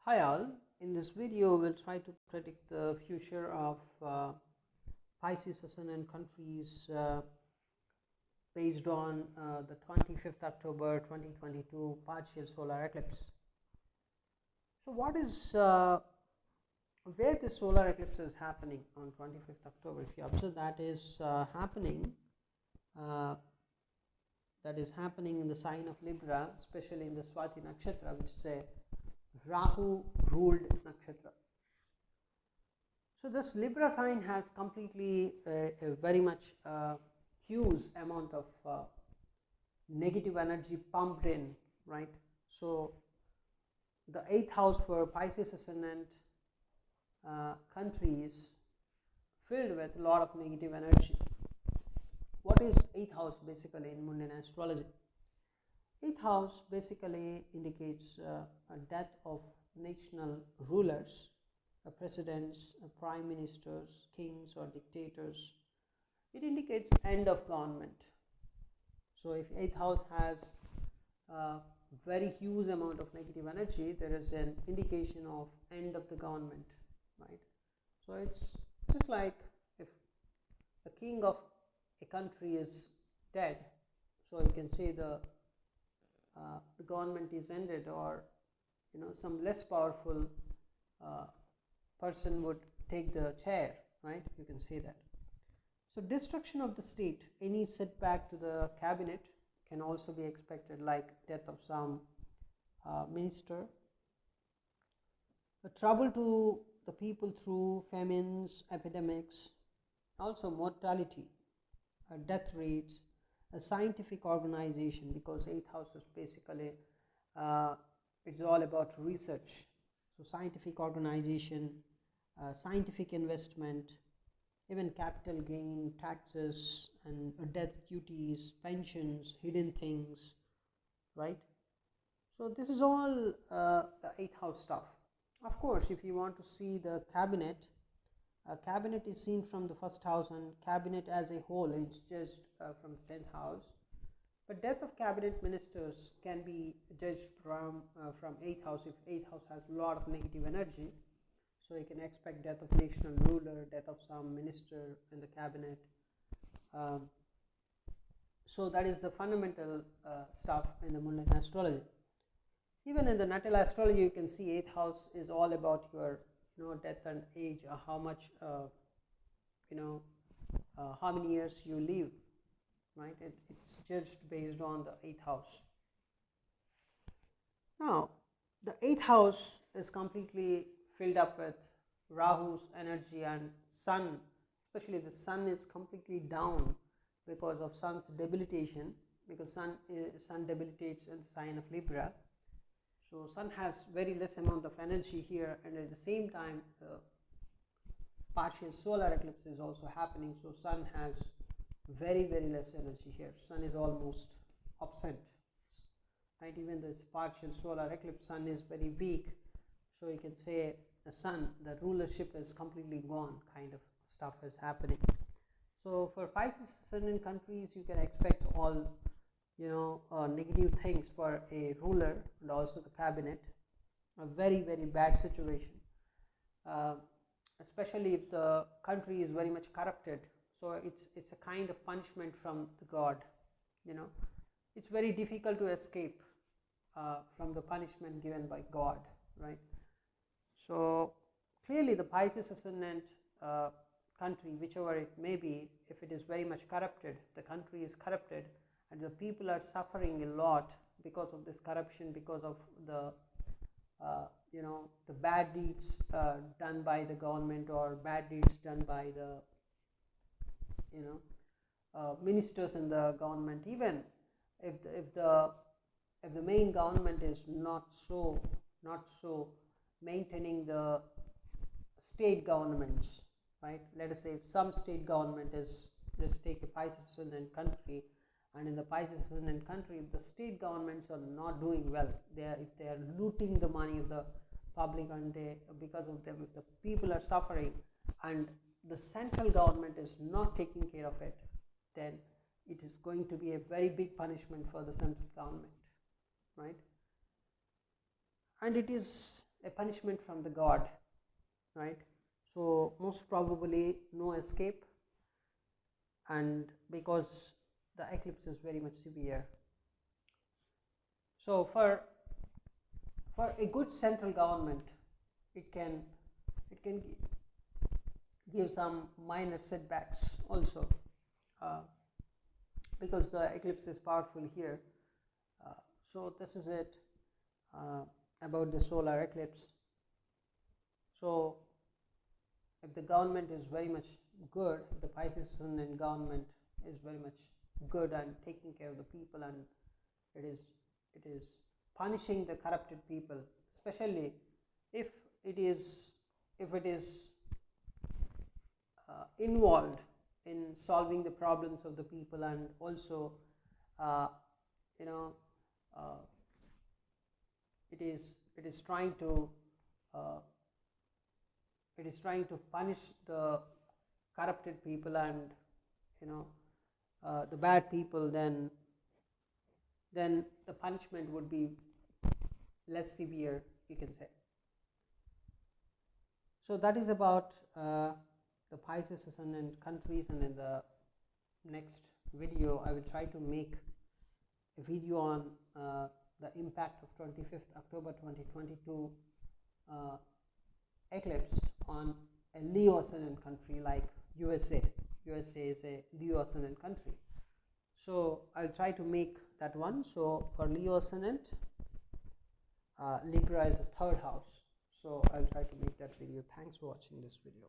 Hi all, in this video we'll try to predict the future of Pisces ascendant countries based on the 25th October 2022 partial solar eclipse. So what is where the solar eclipse is happening on 25th October? If you observe, that is happening in the sign of Libra, especially in the Swati nakshatra, which is a Rahu ruled nakshatra. So this Libra sign has completely a very much huge amount of negative energy pumped in, right? So the 8th house for Pisces ascendant countries filled with a lot of negative energy. What is 8th house basically in mundane astrology? 8th house basically indicates a death of national rulers, presidents, prime ministers, kings or dictators. It indicates end of government. So if 8th house has a very huge amount of negative energy, there is an indication of end of the government, right? So it's just like if the king of a country is dead, so you can say the government is ended, or some less powerful person would take the chair, right? You can say that. So destruction of the state, any setback to the cabinet can also be expected, like death of some minister, a trouble to the people through famines, epidemics, also mortality, death rates, a scientific organization, because 8th house is basically it's all about research. So scientific organization, scientific investment, even capital gain, taxes and death duties, pensions, hidden things, right? So this is all the 8th house stuff. Of course, if you want to see the cabinet, cabinet is seen from the 1st house, and cabinet as a whole is just from the 10th house. But death of cabinet ministers can be judged from 8th house. If 8th house has a lot of negative energy, so you can expect death of national ruler, death of some minister in the cabinet. So that is the fundamental stuff in the mundane astrology. Even in the natal astrology, you can see 8th house is all about your death and age, how much how many years you live, right? It's judged based on the 8th house. Now the 8th house is completely filled up with Rahu's energy, and sun, especially the sun, is completely down because of sun's debilitation, because sun debilitates in the sign of Libra. So sun has very less amount of energy here, and at the same time partial solar eclipse is also happening, so sun has very less energy here. Sun is almost absent, right? Even this partial solar eclipse, sun is very weak, so you can say the sun, the rulership is completely gone, kind of stuff is happening. So for Pisces ascendant countries, you can expect all negative things for a ruler and also the cabinet, a very bad situation, especially if the country is very much corrupted. So it's a kind of punishment from the god. It's very difficult to escape from the punishment given by God, right? So clearly the Pisces ascendant country, whichever it may be, if it is very much corrupted, the country is corrupted and the people are suffering a lot because of this corruption, because of the the bad deeds done by the government, or bad deeds done by the ministers in the government. Even if the main government is not so maintaining the state governments, right? Let us say if some state government is, let's take a Pisces ascendant country, and in the Pisces ascendant country, if the state governments are not doing well, if they are looting the money of the public, and because of them, if the people are suffering and the central government is not taking care of it, then it is going to be a very big punishment for the central government, right? And it is a punishment from the god, right? So most probably no escape, and because the eclipse is very much severe. So for a good central government, it can give some minor setbacks also, because the eclipse is powerful here. So this is it about the solar eclipse. So if the government is very much good, the Pisces ascendant government is very much good and taking care of the people, and it is punishing the corrupted people, especially if it is involved in solving the problems of the people, and also you know it is trying to punish the corrupted people and the bad people, then the punishment would be less severe, you can say. So that is about the Pisces ascendant countries, and in the next video I will try to make a video on the impact of 25th October 2022 eclipse on a Leo ascendant country like USA. USA is a Leo ascendant country, so I'll try to make that one. So for Leo ascendant, Libra is the third house, so I'll try to make that video. Thanks for watching this video.